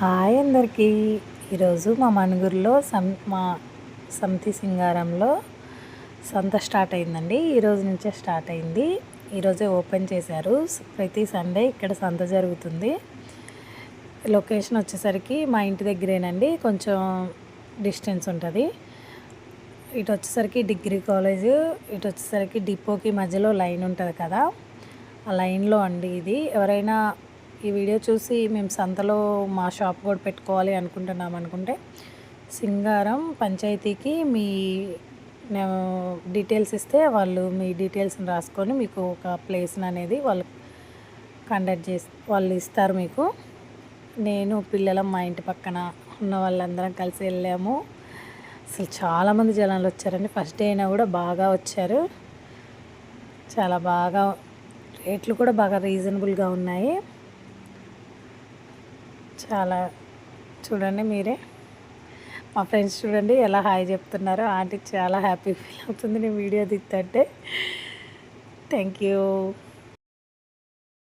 Hi అందరికీ. ఈరోజు మా మణుగూరులో మా సమితి సింగారంలో సంత స్టార్ట్ అయిందండి. ఈరోజు నుంచే స్టార్ట్ అయింది. ఈరోజే ఓపెన్ చేశారు. ప్రతి సండే ఇక్కడ సంత జరుగుతుంది. లొకేషన్ వచ్చేసరికి మా ఇంటి దగ్గరేనండి, కొంచెం డిస్టెన్స్ ఉంటుంది. ఇటు వచ్చేసరికి డిగ్రీ కాలేజ్, ఇటు వచ్చేసరికి డిపోకి మధ్యలో లైన్ ఉంటుంది కదా, ఆ లైన్లో అండి ఇది. ఎవరైనా ఈ వీడియో చూసి మేము సంతలో మా షాప్ కూడా పెట్టుకోవాలి అనుకుంటున్నాం అనుకుంటే సింగారం పంచాయతీకి మీ డీటెయిల్స్ ఇస్తే వాళ్ళు మీ డీటెయిల్స్ని రాసుకొని మీకు ఒక ప్లేస్ని అనేది వాళ్ళు కండక్ట్ చేసి వాళ్ళు ఇస్తారు మీకు. నేను పిల్లలం మా ఇంటి పక్కన ఉన్న వాళ్ళందరం కలిసి వెళ్ళాము. అసలు చాలామంది జనాలు వచ్చారండి. ఫస్ట్ డే అయినా కూడా బాగా వచ్చారు. చాలా బాగా రేట్లు కూడా బాగా రీజనబుల్గా ఉన్నాయి. చాలా చూడండి మీరే. మా ఫ్రెండ్స్ చూడండి ఎలా హాయ్ చెప్తున్నారో. ఆంటీకి చాలా హ్యాపీ ఫీల్ అవుతుంది నేను వీడియో తీస్తుంటే. Thank you.